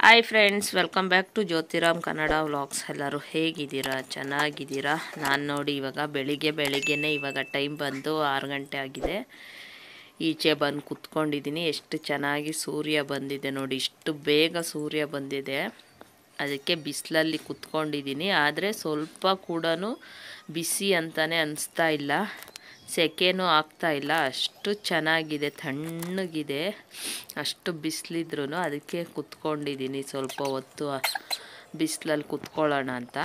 Hi friends, welcome back to Jyothiram Kannada vlogs. ಎಲ್ಲರೂ ಹೇಗಿದ್ದೀರಾ? ಚೆನ್ನಾಗಿದ್ದೀರಾ? ನಾನು ನೋಡಿ ಇವಾಗ ಬೆಳಿಗ್ಗೆನೇ ಇವಾಗ ಟೈಮ್ ಬಂದು 6 ಗಂಟೆ ಆಗಿದೆ. ಈಚೆ ಬಂದು ಕುತ್ಕೊಂಡಿದ್ದೀನಿ. ಎಷ್ಟು ಚೆನ್ನಾಗಿ ಸೂರ್ಯ ಬಂದಿದೆ ನೋಡಿ, ಇಷ್ಟು ಬೇಗ ಸೂರ್ಯ ಬಂದಿದೆ. ಅದಕ್ಕೆ ಬಿಸಿಲಲ್ಲಿ ಕುತ್ಕೊಂಡಿದ್ದೀನಿ. ಆದರೆ ಸ್ವಲ್ಪ ಕೂಡ ಬಿಸಿ ಅಂತಲೇ ಅನಿಸ್ತಾ ಇಲ್ಲ, ಸೆಕೆನೂ ಆಗ್ತಾ ಇಲ್ಲ. ಅಷ್ಟು ಚೆನ್ನಾಗಿದೆ, ತಣ್ಣಗಿದೆ. ಅಷ್ಟು ಬಿಸಿಲಿದ್ರೂ ಅದಕ್ಕೆ ಕುತ್ಕೊಂಡಿದ್ದೀನಿ. ಸ್ವಲ್ಪ ಹೊತ್ತು ಬಿಸಿಲಲ್ಲಿ ಕುತ್ಕೊಳ್ಳೋಣ ಅಂತ.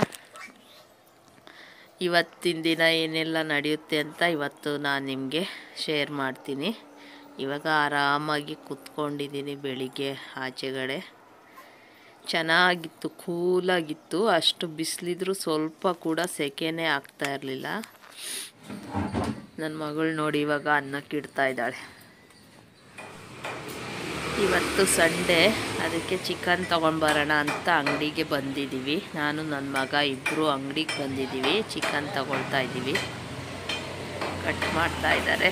ಇವತ್ತಿನ ದಿನ ಏನೆಲ್ಲ ನಡೆಯುತ್ತೆ ಅಂತ ಇವತ್ತು ನಾನು ನಿಮಗೆ ಶೇರ್ ಮಾಡ್ತೀನಿ. ಇವಾಗ ಆರಾಮಾಗಿ ಕುತ್ಕೊಂಡಿದ್ದೀನಿ. ಬೆಳಿಗ್ಗೆ ಆಚೆಗಡೆ ಚೆನ್ನಾಗಿತ್ತು, ಕೂಲಾಗಿತ್ತು. ಅಷ್ಟು ಬಿಸಿಲಿದ್ರೂ ಸ್ವಲ್ಪ ಕೂಡ ಸೆಕೆನೇ ಆಗ್ತಾ ಇರಲಿಲ್ಲ. ನನ್ನ ಮಗಳು ನೋಡಿ ಇವಾಗ ಅನ್ನಕ್ಕೆ ಇಡ್ತಾ ಇದ್ದಾಳೆ. ಇವತ್ತು ಸಂಡೇ, ಅದಕ್ಕೆ ಚಿಕನ್ ತೊಗೊಂಡ್ಬರೋಣ ಅಂತ ಅಂಗಡಿಗೆ ಬಂದಿದ್ದೀವಿ. ನಾನು ನನ್ನ ಮಗ ಇಬ್ಬರು ಅಂಗಡಿಗೆ ಬಂದಿದ್ದೀವಿ. ಚಿಕನ್ ತಗೊಳ್ತಾ ಇದ್ದೀವಿ. ಕಟ್ ಮಾಡ್ತಾ ಇದ್ದಾರೆ.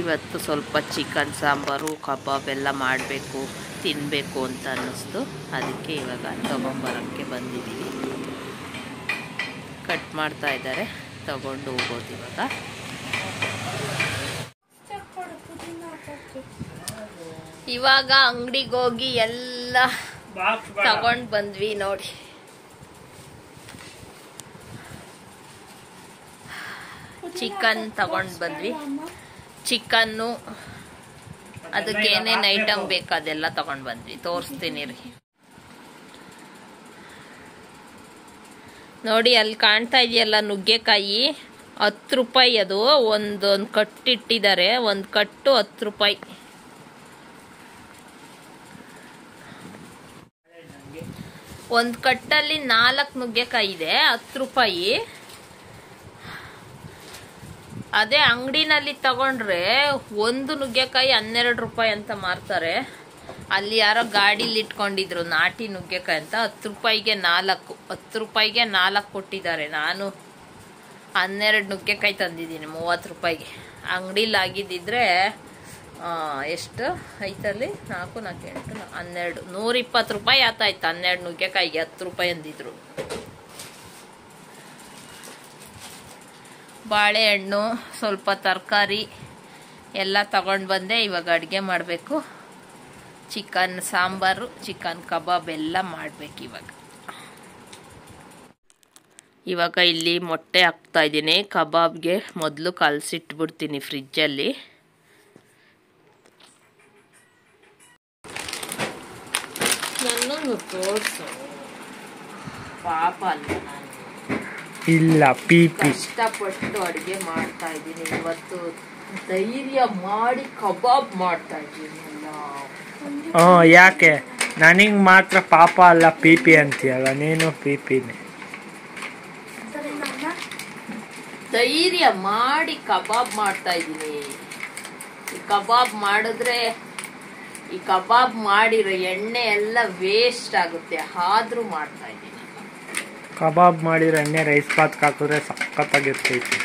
ಇವತ್ತು ಸ್ವಲ್ಪ ಚಿಕನ್ ಸಾಂಬಾರು ಕಬಾಬ್ ಎಲ್ಲ ಮಾಡಬೇಕು, ತಿನ್ನಬೇಕು ಅಂತ ಅನ್ನಿಸ್ತು. ಅದಕ್ಕೆ ಇವಾಗ ತೊಗೊಂಬರೋಕ್ಕೆ ಬಂದಿದ್ದೀವಿ. ಕಟ್ ಮಾಡ್ತಾ ಇದ್ದಾರೆ, ತಗೊಂಡು ಹೋಗೋದು ಇವಾಗ. ಇವಾಗ ಅಂಗಡಿಗೆ ಹೋಗಿ ಎಲ್ಲ ತಗೊಂಡು ಬಂದ್ವಿ ನೋಡಿ. ಚಿಕನ್ ತಗೊಂಡು ಬಂದ್ವಿ. ಚಿಕನ್ನು ಅದಕ್ಕೆ ಏನೇನು ಐಟಮ್ ಬೇಕು ಅದೆಲ್ಲ ತಗೊಂಡು ಬಂದ್ವಿ. ತೋರಿಸ್ತೀನಿ ರೀ. ನೋಡಿ, ಅಲ್ಲಿ ಕಾಣ್ತಾ ಇದೆಯಲ್ಲ ನುಗ್ಗೆಕಾಯಿ, 10 ರೂಪಾಯಿ ಅದು. ಒಂದೊಂದು ಕಟ್ಟು ಇಟ್ಟಿದ್ದಾರೆ. ಒಂದು ಕಟ್ಟು 10 ರೂಪಾಯಿ. ಒಂದು ಕಟ್ಟಲ್ಲಿ 4 ನುಗ್ಗೆಕಾಯಿ ಇದೆ, 10 ರೂಪಾಯಿ. ಅದೇ ಅಂಗಡಿನಲ್ಲಿ ತಗೊಂಡ್ರೆ ಒಂದು ನುಗ್ಗೆಕಾಯಿ 12 ರೂಪಾಯಿ ಅಂತ ಮಾರ್ತಾರೆ. ಅಲ್ಲಿ ಯಾರೋ ಗಾಡಿಲಿ ಇಟ್ಕೊಂಡಿದ್ರು ನಾಟಿ ನುಗ್ಗೆಕಾಯಿ ಅಂತ. 10 ರೂಪಾಯಿಗೆ 4, 10 ರೂಪಾಯಿಗೆ 4 ಕೊಟ್ಟಿದ್ದಾರೆ. ನಾನು 12 ನುಗ್ಗೆಕಾಯಿ ತಂದಿದ್ದೀನಿ 30 ರೂಪಾಯಿಗೆ. ಅಂಗಡಿಲಿ ಆಗಿದ್ದಿದ್ರೆ ಎಷ್ಟು ಐತಲ್ಲಿ? 4, 4, 8, 12, 120 ರೂಪಾಯಿ ಆತಾಯ್ತು. 12 ನುಗ್ಗೆಕಾಯಿಗೆ 10 ರೂಪಾಯಿ ಅಂದಿದ್ರು. ಬಾಳೆಹಣ್ಣು, ಸ್ವಲ್ಪ ತರಕಾರಿ ಎಲ್ಲ ತಗೊಂಡು ಬಂದೆ. ಇವಾಗ ಅಡುಗೆ ಮಾಡಬೇಕು. ಚಿಕನ್ ಸಾಂಬಾರು, ಚಿಕನ್ ಕಬಾಬ್ ಎಲ್ಲ ಮಾಡಬೇಕು ಇವಾಗ ಇಲ್ಲಿ ಮೊಟ್ಟೆ ಹಾಕ್ತಾ ಇದ್ದೀನಿ. ಕಬಾಬ್ಗೆ ಮೊದಲು ಕಲಸಿಟ್ಬಿಡ್ತೀನಿ ಫ್ರಿಜ್ಜಲ್ಲಿ. ನನ್ನನ್ನು ತೋರಿಸು ಪಾಪ ಅಲ್ಲ. ನಾನು ಇಲ್ಲ ಪಿಪಿ ಕಷ್ಟಪಟ್ಟು ಅಡುಗೆ ಮಾಡ್ತಾ ಇದ್ದೀನಿ. ಇವತ್ತು ಧೈರ್ಯ ಮಾಡಿ ಕಬಾಬ್ ಮಾಡ್ತಾ ಇದ್ದೀನಿ. ಯಾಕೆ ನನಗೆ ಮಾತ್ರ ಪಾಪ ಅಲ್ಲ ಪಿಪಿ ಅಂತೀಯಲ್ಲ? ನೀನು ಪಿಪಿನೇ. ಧೈರ್ಯ ಮಾಡಿ ಕಬಾಬ್ ಮಾಡ್ತಾ ಇದ್ದೀನಿ. ಈ ಕಬಾಬ್ ಮಾಡಿದ್ರೆ, ಈ ಕಬಾಬ್ ಮಾಡಿರೋ ಎಣ್ಣೆ ಎಲ್ಲ ವೇಸ್ಟ್ ಆಗುತ್ತೆ. ಆದ್ರೂ ಮಾಡ್ತಾ ಇದ್ದೀನಿ. ಕಬಾಬ್ ಮಾಡಿರೋ ಎಣ್ಣೆ ರೈಸ್ ಬಾತ್ ಹಾಕಿದ್ರೆ ಸಖತ್ತಾಗಿರ್ತೈತಿ.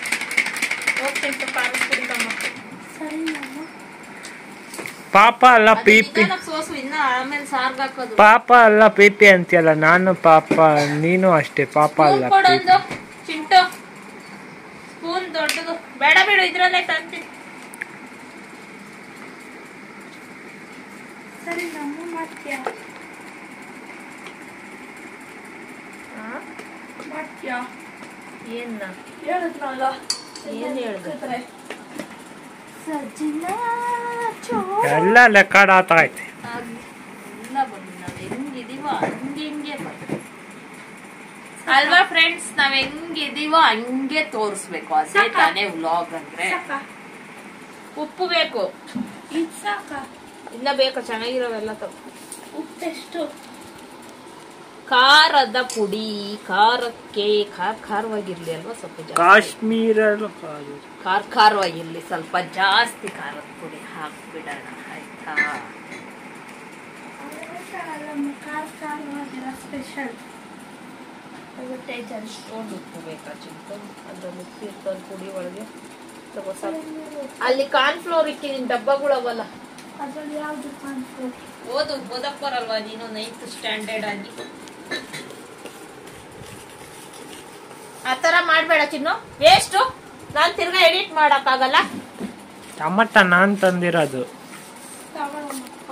ಪಾಪ ಅಲ್ಲ ಪಿಪಿ, ಪಾಪ ಅಲ್ಲ ಪಿಪಿ ಅಂತೀಯಲ್ಲ? ನಾನು ಪಾಪ, ನೀನು ಅಷ್ಟೇ ಪಾಪ ಅಲ್ಲ. ಚಿಂಟು ಸ್ಪೂನ್ ದೊಡ್ಡದು ಬೇಡ, ಬಿಡು, ಇದ್ರಲ್ಲೇ ತಂತೀನಿ. ಸರಿ, ನಮ್ಮ ಮಾಡ್ತೀಯ? ಏನ್ ಹೇಳಿದ್ನಲ್ಲ? ಏನ್ ಹೇಳಿದ್ರೆ ಎಲ್ಲ ಲೆಕ್ಕಾಡ ಆತೈತಿ. ಎಲ್ಲ ಬಂದು ನಾವ್ ಹೆಂಗಿದೀವೋ ಹಂಗೆ ಅಲ್ವಾ ಫ್ರೆಂಡ್ಸ್? ನಾವ್ ಹೆಂಗಿದೀವೋ ಹಂಗೆ ತೋರಿಸ್ಬೇಕು. ಅದೇ ತಾನೇ ವ್ಲಾಗ್ ಅಂದ್ರೆ. ಉಪ್ಪು ಬೇಕು, ಇನ್ನ ಬೇಕು, ಚೆನ್ನಾಗಿರೋವೆಲ್ಲ ತಗೋ. ಉಪ್ಪೆಷ್ಟು? ಖಾರದ ಪುಡಿ, ಖಾರಕ್ಕೆ ಖಾರವಾಗಿರ್ಲಿ ಅಲ್ವಾ? ಸ್ವಲ್ಪ ಕಾಶ್ಮೀರ ಖಾರವಾಗಿರ್ಲಿ, ಸ್ವಲ್ಪ ಜಾಸ್ತಿ ಖಾರದ ಪುಡಿ ಹಾಕ್ಬಿಡೋಣ, ಆಯ್ತಾ? ಸ್ಪೆಷಲ್ ಅಷ್ಟೊಂದು ಉಪ್ಪು ಬೇಕಾ ಚಿಂಟು? ಅದ್ರಲ್ಲಿ ಉಪ್ಪು ಇರ್ತದೆ ಪುಡಿ ಒಳಗೆ. ಅಲ್ಲಿ ಕಾರ್ನ್ ಫ್ಲೋರ್ ಇಟ್ಟಿದ್ದೀನಿ, ಡಬ್ಬಗಳವಲ್ಲ. ಅದ್ರಲ್ಲಿ ಯಾವ್ದು ಕಾರ್ನ್ ಫ್ಲೋರ್? ಓದಕ್ ಬರಲ್ವಾ ನೀನು 9th ಸ್ಟ್ಯಾಂಡರ್ಡ್ ಆಗಿ? ಆತರ ಮಾಡ್ಬೇಡ ಚಿನ್ನು, ವೇಸ್ಟ್. ನಾನ್ ತಿರ್ಗಾ ಎಡಿಟ್ ಮಾಡಕ್ಕಾಗಲ್ಲ. ಟಮಟ ನಾನ್ ತಂದಿರೋದು.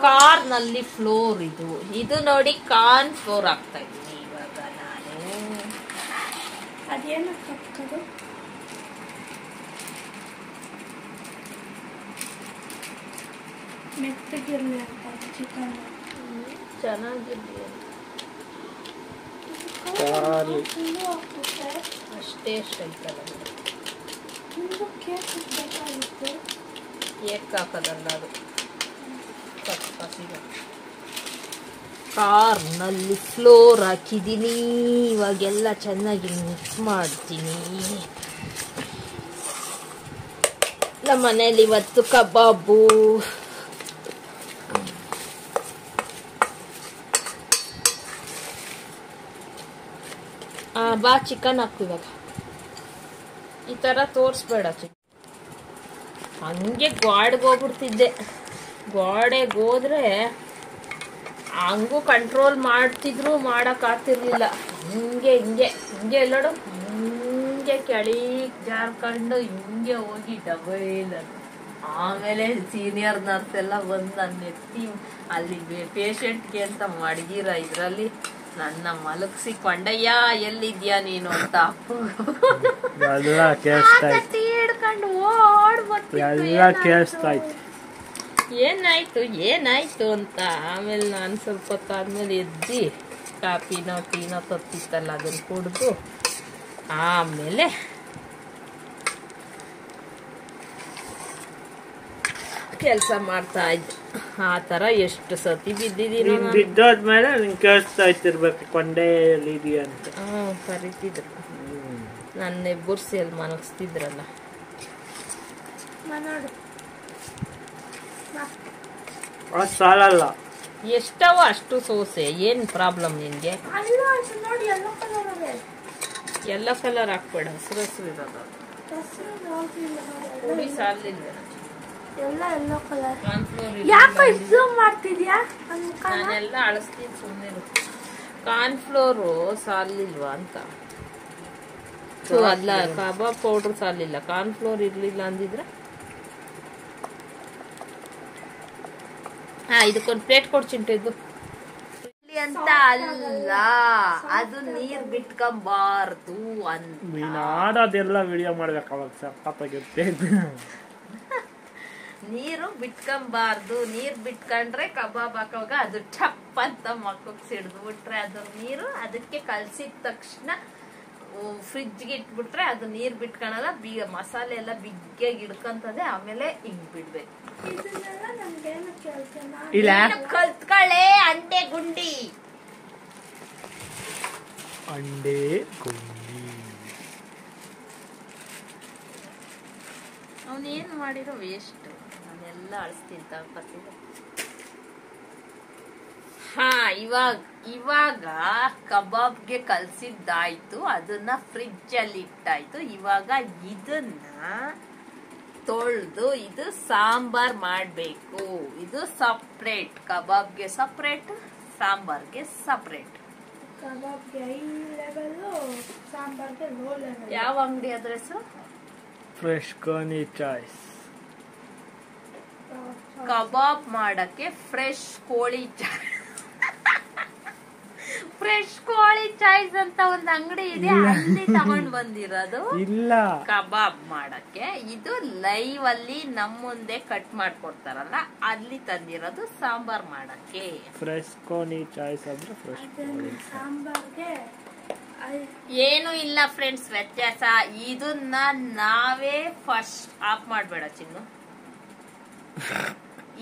ಕಾರ್ ನಲ್ಲಿ ಫ್ಲೋರ್ ಇದು ನೋಡಿ, ಕಾರ್ನ್ ಫ್ಲೋರ್ ಆಗ್ತಾ ಇದ್ದೀನಿ ಇವಾಗ ನಾನು. ಅದೇನು ಮೆತ್ತಗಿರ್ಲಿ ಅಂತ ಚಿಕನ್ ಚೆನ್ನಾಗಿರ್ಲಿ ಅಷ್ಟೇ ಸ್ಟ್ರೈಕಲ್ಲ. ಕೇಕ್ ಹಾಕೋದಲ್ಲ ಅದು. ಕಾರ್ನಲ್ಲಿ ಫ್ಲೋರ್ ಹಾಕಿದ್ದೀನಿ. ಇವಾಗೆಲ್ಲ ಚೆನ್ನಾಗಿ ಮಿಕ್ಸ್ ಮಾಡ್ತೀನಿ. ನಮ್ಮ ಮನೇಲಿ ಇವತ್ತು ಕಬಾಬು. ಬಾ ಚಿಕನ್ ಹಾಕು ಇವಾಗ. ಈ ತರ ತೋರಿಸ್ಬೇಡ. ಹಂಗೆ ಗಾಡ್ಗೆ ಹೋಗ್ಬಿಡ್ತಿದ್ದೆ. ಗೋಡೆಗೆ ಹೋದ್ರೆ ಹಂಗೂ ಕಂಟ್ರೋಲ್ ಮಾಡ್ತಿದ್ರು, ಮಾಡಕ್ ಆಗ್ತಿರ್ಲಿಲ್ಲ. ಹಿಂಗೆ ಹಿಂಗೆ ಹಿಂಗೆ ಎಲ್ಲೋಡು, ಹಿಂಗೆ ಕೆಳಗೆ ಜಾರ್ಕೊಂಡು ಹಿಂಗೆ ಹೋಗಿ ಡಬಲ್. ಆಮೇಲೆ ಸೀನಿಯರ್ ನರ್ಸ್ ಎಲ್ಲ ಬಂದು ನನ್ನ ಎತ್ತಿ ಅಲ್ಲಿ ಪೇಷಂಟ್ಗೆ ಅಂತ ಮಡಗಿರ ಇದ್ರಲ್ಲಿ ನನ್ನ ಮಲಗಿಸಿ, ಕೊಂಡಯ್ಯ ಎಲ್ಲಿದ್ಯಾ ನೀನು ಅಂತ ಹಿಡ್ಕೊಂಡು ಓಡ್ ಕೇಳಿಸ್ತಾಯ್ತು. ಏನಾಯ್ತು ಅಂತ. ಆಮೇಲೆ ನಾನು ಸ್ವಲ್ಪ ಹೊತ್ತಾದ್ಮೇಲೆ ಎದ್ದಿ ಕಾಪಿನೋ ಟೀನೋ ತತ್ತಿತ್ತಲ್ಲ ಅದನ್ನ ಕುಡಿದು ಆಮೇಲೆ ಕೆಲಸ ಮಾಡ್ತಾ ಇದ್ದೆ. ಆ ತರ ಎಷ್ಟು ಸತಿ ಬಿದ್ದಿದ್ದೀನೋ. ಬಿದ್ದೋದ್ಮೇಲೆ ನಿಂಗೆ ಕೇಳಿಸ್ತಾ ಇರ್ಬೇಕು ಕೊಂಡೆ ಎಲ್ಲಿದೆಯಾ ಅಂತ. ಕರಿತಿದ್ರು ನನ್ನ ಎಬ್ಬರ್ಸಿ ಅಲ್ಲಿ ಮನಗಿಸ್ತಿದ್ರಲ್ಲ. ಅದು ಸಾಲಲ್ಲ. ಎಷ್ಟವ ಅಷ್ಟು ಸೋಸೆ, ಏನ್ ಪ್ರಾಬ್ಲಮ್ ನಿನ್ಗೆ? ಎಲ್ಲ ಕಲರ್ ಹಾಕ್ಬೇಡ, ಹಸಿರು ಇರೋದು ಪುಡಿ ಸಾಲಿಲ್ಲ. ನಾನೆಲ್ಲ ಅಳಿಸ್ತೀನಿ ಸುಮ್ಮನೆ. ಕಾರ್ನ್ಫ್ಲೋರು ಸಾಲಿಲ್ವಾ ಅಂತ. ಅಲ್ಲ, ಕಬಾಬ್ ಪೌಡ್ರ್ ಸಾಲಿಲ್ಲ, ಕಾರ್ನ್ಫ್ಲೋರ್ ಇರ್ಲಿಲ್ಲ ಅಂದಿದ್ರೆ. ಇದಕ್ಕೊಂದು ಪ್ಲೇಟ್ ಕೊಡ್ಚಿಂಟಿದ್ದು ಅಂತ ಅಲ್ಲ, ಅದು ನೀರ್ ಬಿಟ್ಕೊಂಬಾರ್ದು ಅಂತ. ಅದೆಲ್ಲ ವಿಡಿಯೋ ಮಾಡ್ಬೇಕು, ಅವಾಗ ಸಪ್ಪತ್ತಾಗಿರುತ್ತೆ. ನೀರು ಬಿಟ್ಕೊಂಬಾರ್ದು. ನೀರ್ ಬಿಟ್ಕೊಂಡ್ರೆ ಕಬಾಬ್ ಹಾಕೋವಾಗ ಅದು ಟಪ್ ಅಂತ ಮಕ್ಕಕ್ಕೆ ಸಿಡ್ದು ಬಿಟ್ರೆ ಅದು ನೀರು, ಅದಕ್ಕೆ ಕಲ್ಸಿದ ತಕ್ಷಣ ಫ್ರಿಜ್ಗೆ ಇಟ್ಬಿಟ್ರೆ ಅದು ನೀರ್ ಬಿಟ್ಕೊಳಲ್ಲ. ಮಸಾಲೆ ಎಲ್ಲ ಬಿಗ್ಗೆಗೆ ಇಡ್ಕೊಂತದೆ. ಆಮೇಲೆ ಹಿಂಗ್ ಬಿಡ್ಬೇಕು. ಕಲ್ತ್ಕೊಳ್ಳೆ ಅಂಡೆ ಗುಂಡಿ. ಅವನೇನ್ ಮಾಡಿರೋ ವೇಸ್ಟ್. ನಾನೆಲ್ಲ ಅಳಿಸ್ತೀನಿ ತಪ್ಪತ್ತಿದೆ. ಇವಾಗ ಕಬಾಬ್ಗೆ ಕಲ್ಸಿದ್ದಾಯ್ತು, ಅದನ್ನ ಫ್ರಿಜ್ ಅಲ್ಲಿ ಇಟ್ಟಾಯ್ತು. ಇವಾಗ ಇದನ್ನ ತೊಳ್ದು ಇದು ಸಾಂಬಾರ್ ಮಾಡ್ಬೇಕು. ಇದು ಸಪ್ರೇಟ್, ಕಬಾಬ್ಗೆ ಸಪ್ರೇಟ್, ಸಾಂಬಾರ್ಗೆ ಸಪ್ರೇಟ್. ಯಾವ ಅಂಗಡಿ ಅಡ್ರೆಸ್? ಫ್ರೆಶ್ ಕೋನಿ ಚಾಯ್ಸ್. ಕಬಾಬ್ ಮಾಡಕ್ಕೆ ಫ್ರೆಶ್ ಕೋಳಿ ಫ್ರೆಶ್ ಕೋಳಿ ಚಾಯ್ಸ್ ಅಂತ ಒಂದು ಅಂಗಡಿ ಇದೆ, ಅಲ್ಲಿ ತಗೊಂಡ್ ಬಂದಿರೋದು. ಇಲ್ಲ, ಕಬಾಬ್ ಮಾಡಕ್ಕೆ. ಇದು ಲೈವ್ ಅಲ್ಲಿ ನಮ್ಮ ಮುಂದೆ ಕಟ್ ಮಾಡ್ಕೊಡ್ತಾರಲ್ಲ, ಅಲ್ಲಿ ತಂದಿರೋದು ಸಾಂಬಾರ್ ಮಾಡಕ್ಕೆ. ಫ್ರೆಶ್ ಕೋನಿ ಚಾಯ್ಸ್ ಅಂದ್ರೆ ಫ್ರೆಶ್ ಸಾಂಬಾರ್ಗೆ ಏನು ಇಲ್ಲ ಫ್ರೆಂಡ್ಸ್, ವ್ಯತ್ಯಾಸ. ಇದನ್ನ ನಾವೇ ಫಸ್ಟ್ ಆಫ್ ಮಾಡ್ಬೇಡ ಚಿನ್ನು.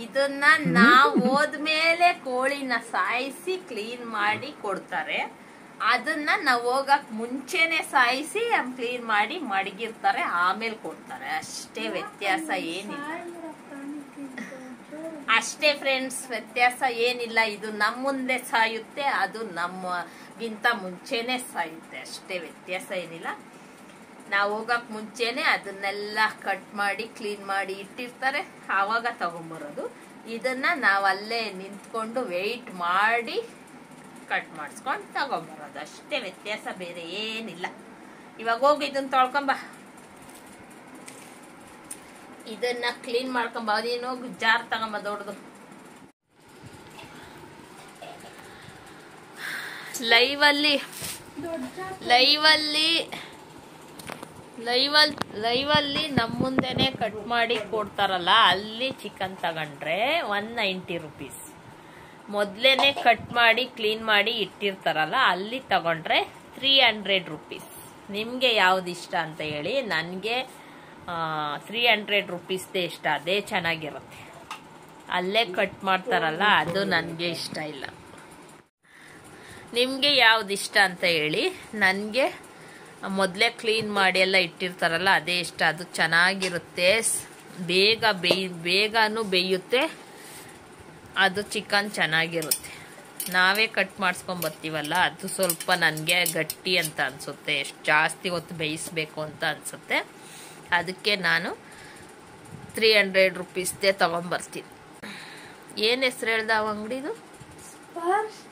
ಇದನ್ನ ನಾವ್ ಹೋದ್ಮೇಲೆ ಕೋಳಿನ ಸಾಯಿಸಿ ಕ್ಲೀನ್ ಮಾಡಿ ಕೊಡ್ತಾರೆ. ಅದನ್ನ ನಾವ್ ಹೋಗಕ್ ಮುಂಚೆನೆ ಸಾಯಿಸಿ ಕ್ಲೀನ್ ಮಾಡಿ ಮಡಗಿರ್ತಾರೆ, ಆಮೇಲೆ ಕೊಡ್ತಾರೆ. ಅಷ್ಟೇ ವ್ಯತ್ಯಾಸ, ಏನಿಲ್ಲ. ಅಷ್ಟೇ ಫ್ರೆಂಡ್ಸ್, ವ್ಯತ್ಯಾಸ ಏನಿಲ್ಲ. ಇದು ನಮ್ಮ ಮುಂದೆ ಸಾಯುತ್ತೆ, ಅದು ನಮ್ಮಗಿಂತ ಮುಂಚೆನೆ ಸಾಯುತ್ತೆ. ಅಷ್ಟೇ ವ್ಯತ್ಯಾಸ, ಏನಿಲ್ಲ. ನಾವು ಹೋಗಕ್ ಮುಂಚೆನೆ ಅದನ್ನೆಲ್ಲ ಕಟ್ ಮಾಡಿ ಕ್ಲೀನ್ ಮಾಡಿ ಇಟ್ಟಿರ್ತಾರೆ, ಆವಾಗ ತಗೊಂಬರೋದು. ಇದನ್ನ ನಾವು ಅಲ್ಲೇ ನಿಂತ್ಕೊಂಡು ವೆಯ್ಟ್ ಮಾಡಿ ಕಟ್ ಮಾಡಿಸ್ಕೊಂಡು ತಗೊಂಬರೋದು ಅಷ್ಟೇ, ವ್ಯತ್ಯಾಸ ಬೇರೆ ಏನಿಲ್ಲ. ಇವಾಗ ಹೋಗಿ ಇದನ್ನ ತೊಳ್ಕೊಂಬ, ಇದನ್ನ ಕ್ಲೀನ್ ಮಾಡ್ಕೊಂಬ. ಅದೇನೋಗಿ ಜಾರ್ ತಗೊಂಬ ದೊಡ್ಡದು. ಲೈವಲ್ಲಿ ನಮ್ಮ ಮುಂದೆನೆ ಕಟ್ ಮಾಡಿ ಕೊಡ್ತಾರಲ್ಲ, ಅಲ್ಲಿ ಚಿಕನ್ ತಗೊಂಡ್ರೆ 190 ರುಪೀಸ್. ಮೊದಲೇನೆ ಕಟ್ ಮಾಡಿ ಕ್ಲೀನ್ ಮಾಡಿ ಇಟ್ಟಿರ್ತಾರಲ್ಲ, ಅಲ್ಲಿ ತಗೊಂಡ್ರೆ 300 ರುಪೀಸ್. ನಿಮಗೆ ಯಾವ್ದು ಇಷ್ಟ ಅಂತ ಹೇಳಿ. ನನಗೆ 300 ರುಪೀಸ್ದೇ ಇಷ್ಟ, ಅದೇ ಚೆನ್ನಾಗಿರುತ್ತೆ. ಅಲ್ಲೇ ಕಟ್ ಮಾಡ್ತಾರಲ್ಲ, ಅದು ನನಗೆ ಇಷ್ಟ ಇಲ್ಲ. ನಿಮಗೆ ಯಾವ್ದು ಇಷ್ಟ ಅಂತ ಹೇಳಿ. ನನಗೆ ಮೊದಲೇ ಕ್ಲೀನ್ ಮಾಡಿ ಎಲ್ಲ ಇಟ್ಟಿರ್ತಾರಲ್ಲ, ಅದೇ ಇಷ್ಟ. ಅದು ಚೆನ್ನಾಗಿರುತ್ತೆ, ಬೇಗನೂ ಬೇಯುತ್ತೆ, ಅದು ಚಿಕನ್ ಚೆನ್ನಾಗಿರುತ್ತೆ. ನಾವೇ ಕಟ್ ಮಾಡಿಸ್ಕೊಂಡು ಬರ್ತೀವಲ್ಲ, ಅದು ಸ್ವಲ್ಪ ನನಗೆ ಗಟ್ಟಿ ಅಂತ ಅನಿಸುತ್ತೆ, ಎಷ್ಟು ಜಾಸ್ತಿ ಹೊತ್ತು ಬೇಯಿಸ್ಬೇಕು ಅಂತ ಅನಿಸುತ್ತೆ. ಅದಕ್ಕೆ ನಾನು 300 ರುಪೀಸ್ದೇ ತೊಗೊಂಬರ್ತೀನಿ. ಏನು ಹೆಸ್ರು ಹೇಳ್ದ ಅವ ಅಂಗಡಿದು?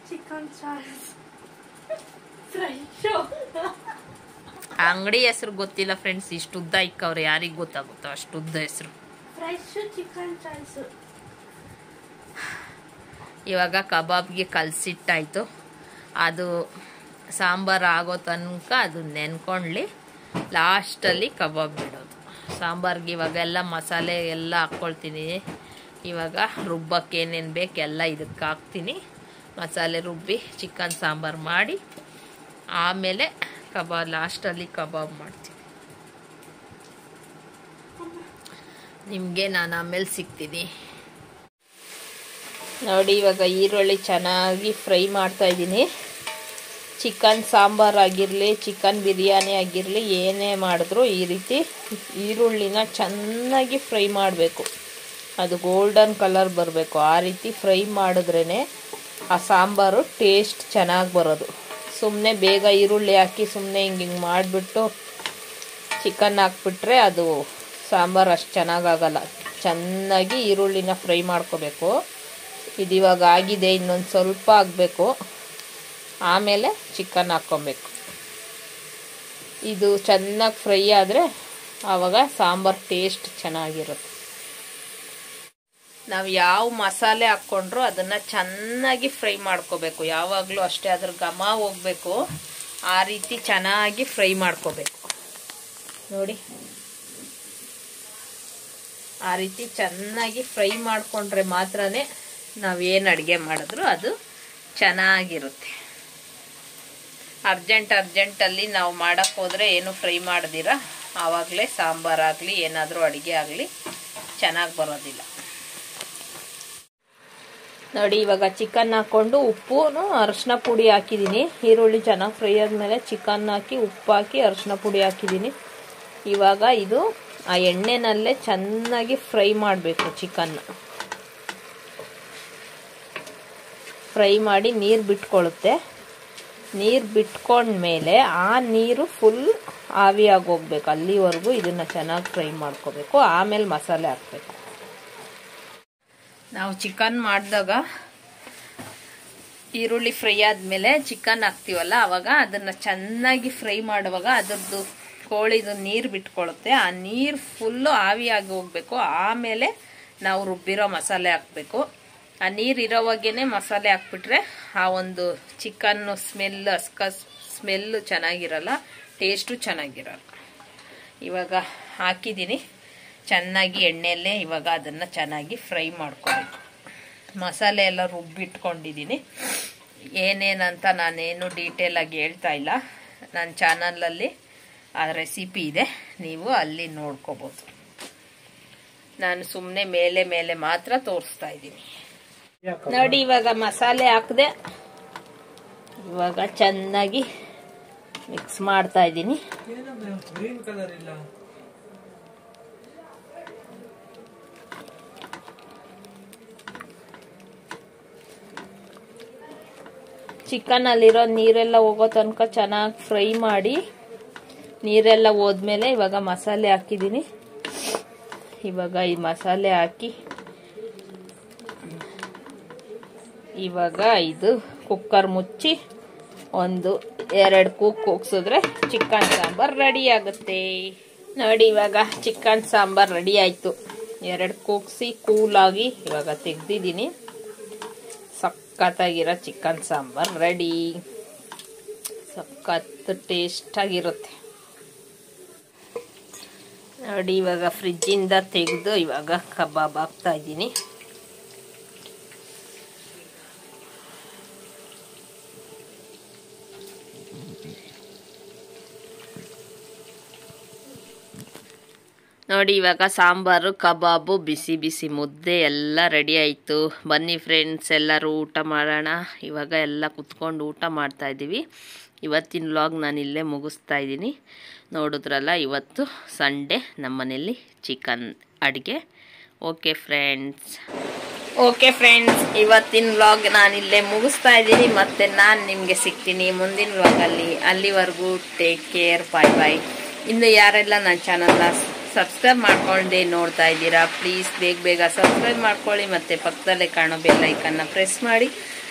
ಚಿಕನ್ ಅಂಗಡಿ ಹೆಸರು ಗೊತ್ತಿಲ್ಲ ಫ್ರೆಂಡ್ಸ್. ಇಷ್ಟು ಉದ್ದ ಇಕ್ಕವ್ರೆ, ಯಾರಿಗೆ ಗೊತ್ತಾಗುತ್ತೋ ಅಷ್ಟು ಉದ್ದ ಹೆಸರು. ಇವಾಗ ಕಬಾಬ್ಗೆ ಕಲಸಿಟ್ಟಾಯ್ತು. ಅದು ಸಾಂಬಾರು ಆಗೋ ತನಕ ಅದು ನೆನ್ಕೊಂಡ್ಲಿ, ಲಾಸ್ಟಲ್ಲಿ ಕಬಾಬ್ ಬಿಡೋದು. ಸಾಂಬಾರ್ಗೆ ಇವಾಗೆಲ್ಲ ಮಸಾಲೆ ಎಲ್ಲ ಹಾಕ್ಕೊಳ್ತೀನಿ. ಇವಾಗ ರುಬ್ಬಕ್ಕೆ ಏನೇನು ಬೇಕು ಎಲ್ಲ ಇದಕ್ಕೆ ಹಾಕ್ತೀನಿ. ಮಸಾಲೆ ರುಬ್ಬಿ ಚಿಕನ್ ಸಾಂಬಾರು ಮಾಡಿ ಆಮೇಲೆ ಲಾಸ್ಟಲ್ಲಿ ಕಬಾಬ್ ಮಾಡ್ತೀನಿ. ನಿಮಗೆ ನಾನು ಆಮೇಲೆ ಸಿಗ್ತೀನಿ ನೋಡಿ. ಇವಾಗ ಈರುಳ್ಳಿ ಚೆನ್ನಾಗಿ ಫ್ರೈ ಮಾಡ್ತಾ ಇದ್ದೀನಿ. ಚಿಕನ್ ಸಾಂಬಾರು ಆಗಿರಲಿ, ಚಿಕನ್ ಬಿರಿಯಾನಿ ಆಗಿರಲಿ, ಏನೇ ಮಾಡಿದ್ರು ಈ ರೀತಿ ಈರುಳ್ಳಿನ ಚೆನ್ನಾಗಿ ಫ್ರೈ ಮಾಡಬೇಕು. ಅದು ಗೋಲ್ಡನ್ ಕಲರ್ ಬರಬೇಕು. ಆ ರೀತಿ ಫ್ರೈ ಮಾಡಿದ್ರೇ ಆ ಸಾಂಬಾರು ಟೇಸ್ಟ್ ಚೆನ್ನಾಗಿ ಬರೋದು. ಸುಮ್ಮನೆ ಬೇಗ ಈರುಳ್ಳಿ ಹಾಕಿ ಸುಮ್ಮನೆ ಹಿಂಗೆ ಮಾಡಿಬಿಟ್ಟು ಚಿಕನ್ ಹಾಕ್ಬಿಟ್ರೆ ಅದು ಸಾಂಬಾರು ಅಷ್ಟು ಚೆನ್ನಾಗಾಗಲ್ಲ. ಚೆನ್ನಾಗಿ ಈರುಳ್ಳಿನ ಫ್ರೈ ಮಾಡ್ಕೋಬೇಕು. ಇದು ಇವಾಗ ಆಗಿದೆ, ಇನ್ನೊಂದು ಸ್ವಲ್ಪ ಆಗಬೇಕು. ಆಮೇಲೆ ಚಿಕನ್ ಹಾಕ್ಕೊಬೇಕು. ಇದು ಚೆನ್ನಾಗಿ ಫ್ರೈ ಆದರೆ ಆವಾಗ ಸಾಂಬಾರು ಟೇಸ್ಟ್ ಚೆನ್ನಾಗಿರುತ್ತೆ. ನಾವು ಯಾವ ಮಸಾಲೆ ಹಾಕ್ಕೊಂಡ್ರು ಅದನ್ನು ಚೆನ್ನಾಗಿ ಫ್ರೈ ಮಾಡ್ಕೋಬೇಕು. ಯಾವಾಗಲೂ ಅಷ್ಟೇ, ಅದ್ರ ಘಮ ಹೋಗಬೇಕು. ಆ ರೀತಿ ಚೆನ್ನಾಗಿ ಫ್ರೈ ಮಾಡ್ಕೋಬೇಕು ನೋಡಿ. ಆ ರೀತಿ ಚೆನ್ನಾಗಿ ಫ್ರೈ ಮಾಡಿಕೊಂಡ್ರೆ ಮಾತ್ರನೇ ನಾವೇನು ಅಡುಗೆ ಮಾಡಿದ್ರು ಅದು ಚೆನ್ನಾಗಿರುತ್ತೆ. ಅರ್ಜೆಂಟಲ್ಲಿ ನಾವು ಮಾಡೋಕ್ಕೆ ಹೋದರೆ ಏನು ಫ್ರೈ ಮಾಡ್ದಿರ ಆವಾಗಲೇ ಸಾಂಬಾರಾಗಲಿ ಏನಾದರೂ ಅಡುಗೆ ಆಗಲಿ ಚೆನ್ನಾಗಿ ಬರೋದಿಲ್ಲ ನೋಡಿ. ಇವಾಗ ಚಿಕನ್ ಹಾಕ್ಕೊಂಡು ಉಪ್ಪು ಅರಶಿನ ಪುಡಿ ಹಾಕಿದ್ದೀನಿ. ಈರುಳ್ಳಿ ಚೆನ್ನಾಗಿ ಫ್ರೈ ಆದಮೇಲೆ ಚಿಕನ್ ಹಾಕಿ ಉಪ್ಪು ಹಾಕಿ ಅರಶಿನ ಪುಡಿ ಹಾಕಿದ್ದೀನಿ. ಇವಾಗ ಇದು ಆ ಎಣ್ಣೆನಲ್ಲೇ ಚೆನ್ನಾಗಿ ಫ್ರೈ ಮಾಡಬೇಕು. ಚಿಕನ್ನ ಫ್ರೈ ಮಾಡಿ ನೀರು ಬಿಟ್ಕೊಳ್ಳುತ್ತೆ. ನೀರು ಬಿಟ್ಕೊಂಡ್ಮೇಲೆ ಆ ನೀರು ಫುಲ್ ಆವಿಯಾಗಿ ಹೋಗ್ಬೇಕು. ಅಲ್ಲಿವರೆಗೂ ಇದನ್ನು ಚೆನ್ನಾಗಿ ಫ್ರೈ ಮಾಡ್ಕೋಬೇಕು. ಆಮೇಲೆ ಮಸಾಲೆ ಹಾಕಬೇಕು. ನಾವು ಚಿಕನ್ ಮಾಡಿದಾಗ ಈರುಳ್ಳಿ ಫ್ರೈ ಆದಮೇಲೆ ಚಿಕನ್ ಹಾಕ್ತೀವಲ್ಲ, ಆವಾಗ ಅದನ್ನು ಚೆನ್ನಾಗಿ ಫ್ರೈ ಮಾಡುವಾಗ ಅದರದ್ದು ಕೋಳಿದು ನೀರು ಬಿಟ್ಕೊಳ್ಳುತ್ತೆ. ಆ ನೀರು ಫುಲ್ಲು ಆವಿಯಾಗಿ ಹೋಗಬೇಕು. ಆಮೇಲೆ ನಾವು ರುಬ್ಬಿರೋ ಮಸಾಲೆ ಹಾಕಬೇಕು. ಆ ನೀರು ಇರೋವಾಗೇ ಮಸಾಲೆ ಹಾಕ್ಬಿಟ್ರೆ ಆ ಒಂದು ಚಿಕನ್ನು ಸ್ಮೆಲ್ಲು ಚೆನ್ನಾಗಿರಲ್ಲ, ಟೇಸ್ಟು ಚೆನ್ನಾಗಿರಲ್ಲ. ಇವಾಗ ಹಾಕಿದ್ದೀನಿ ಚೆನ್ನಾಗಿ ಎಣ್ಣೆಯಲ್ಲೇ. ಇವಾಗ ಅದನ್ನು ಚೆನ್ನಾಗಿ ಫ್ರೈ ಮಾಡ್ಕೋಬೇಕು. ಮಸಾಲೆ ಎಲ್ಲ ರುಬ್ಬಿಟ್ಕೊಂಡಿದ್ದೀನಿ. ಏನೇನಂತ ನಾನೇನು ಡೀಟೇಲಾಗಿ ಹೇಳ್ತಾ ಇಲ್ಲ. ನನ್ನ ಚಾನಲಲ್ಲಿ ಆ ರೆಸಿಪಿ ಇದೆ, ನೀವು ಅಲ್ಲಿ ನೋಡ್ಕೋಬೋದು. ನಾನು ಸುಮ್ಮನೆ ಮೇಲೆ ಮಾತ್ರ ತೋರಿಸ್ತಾ ಇದ್ದೀನಿ ನೋಡಿ. ಇವಾಗ ಮಸಾಲೆ ಹಾಕಿದೆ. ಇವಾಗ ಚೆನ್ನಾಗಿ ಮಿಕ್ಸ್ ಮಾಡ್ತಾ ಇದ್ದೀನಿ. ಚಿಕನ್ ಅಲ್ಲಿರೋ ನೀರೆಲ್ಲ ಹೋಗೋ ತನಕ ಚೆನ್ನಾಗಿ ಫ್ರೈ ಮಾಡಿ, ನೀರೆಲ್ಲ ಹೋದ್ಮೇಲೆ ಇವಾಗ ಮಸಾಲೆ ಹಾಕಿದ್ದೀನಿ. ಇವಾಗ ಈ ಮಸಾಲೆ ಹಾಕಿ ಇವಾಗ ಇದು ಕುಕ್ಕರ್ ಮುಚ್ಚಿ ಒಂದು 2 ಕೂಗ್ ಕೂಗ್ಸಿದ್ರೆ ಚಿಕನ್ ಸಾಂಬಾರ್ ರೆಡಿ ಆಗುತ್ತೆ ನೋಡಿ. ಇವಾಗ ಚಿಕನ್ ಸಾಂಬಾರ್ ರೆಡಿ ಆಯ್ತು. 2 ಕೂಗ್ಸಿ ಕೂಲಾಗಿ ಇವಾಗ ತೆಗ್ದಿದ್ದೀನಿ. ಸಖತ್ತಾಗಿರೋ ಚಿಕನ್ ಸಾಂಬಾರ್ ರೆಡಿ. ಸಖತ್ ಟೇಸ್ಟ್ ಆಗಿರುತ್ತೆ ನೋಡಿ. ಇವಾಗ ಫ್ರಿಜ್ಜಿಂದ ತೆಗೆದು ಇವಾಗ ಕಬಾಬ್ ಹಾಕ್ತಾ ಇದ್ದೀನಿ. ನೋಡಿ ಇವಾಗ ಸಾಂಬಾರು, ಕಬಾಬು, ಬಿಸಿ ಬಿಸಿ ಮುದ್ದೆ ಎಲ್ಲ ರೆಡಿ ಆಯಿತು. ಬನ್ನಿ ಫ್ರೆಂಡ್ಸ್ ಎಲ್ಲರೂ ಊಟ ಮಾಡೋಣ. ಇವಾಗ ಎಲ್ಲ ಕುತ್ಕೊಂಡು ಊಟ ಮಾಡ್ತಾ ಇದ್ದೀವಿ. ಇವತ್ತಿನ ವ್ಲಾಗ್ ನಾನು ಇಲ್ಲೇ ಮುಗಿಸ್ತಾ ಇದ್ದೀನಿ. ನೋಡಿದ್ರಲ್ಲ, ಇವತ್ತು ಸಂಡೇ ನಮ್ಮನೇಲಿ ಚಿಕನ್ ಅಡುಗೆ. ಓಕೆ ಫ್ರೆಂಡ್ಸ್, ಇವತ್ತಿನ ವ್ಲಾಗ್ ನಾನು ಇಲ್ಲೇ ಮುಗಿಸ್ತಾ ಇದ್ದೀನಿ. ಮತ್ತು ನಾನು ನಿಮಗೆ ಸಿಗ್ತೀನಿ ಮುಂದಿನ ವ್ಲಾಗಲ್ಲಿ. ಅಲ್ಲಿವರೆಗೂ ಟೇಕ್ ಕೇರ್, ಬಾಯ್ ಬಾಯ್. ಇನ್ನು ಯಾರೆಲ್ಲ ನನ್ನ ಚಾನಲ್ನ ಸಬ್ಸ್ಕ್ರೈಬ್ ಮಾಡ್ಕೊಂಡೆ ನೋಡ್ತಾ ಇದ್ದೀರಾ, ಪ್ಲೀಸ್ ಬೇಗ ಸಬ್ಸ್ಕ್ರೈಬ್ ಮಾಡ್ಕೊಳ್ಳಿ. ಮತ್ತು ಪಕ್ಕದಲ್ಲೇ ಕಾಣೋ ಬೆಲ್ ಐಕನ್ನ ಪ್ರೆಸ್ ಮಾಡಿ.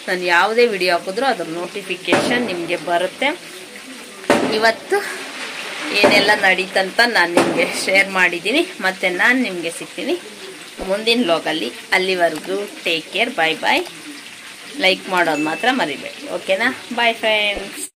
ನಾನು ಯಾವುದೇ ವಿಡಿಯೋ ಹಾಕಿದ್ರೂ ಅದ್ರ ನೋಟಿಫಿಕೇಷನ್ ನಿಮಗೆ ಬರುತ್ತೆ. ಇವತ್ತು ಏನೆಲ್ಲ ನಡೀತಂತ ನಾನು ನಿಮಗೆ ಶೇರ್ ಮಾಡಿದ್ದೀನಿ. ಮತ್ತು ನಾನು ನಿಮಗೆ ಸಿಗ್ತೀನಿ ಮುಂದಿನ ವ್ಲಾಗಲ್ಲಿ. ಅಲ್ಲಿವರೆಗೂ take care, bye bye. Like ಮಾಡೋದು ಮಾತ್ರ ಮರಿಬೇಡಿ, ಓಕೆನಾ? Bye friends.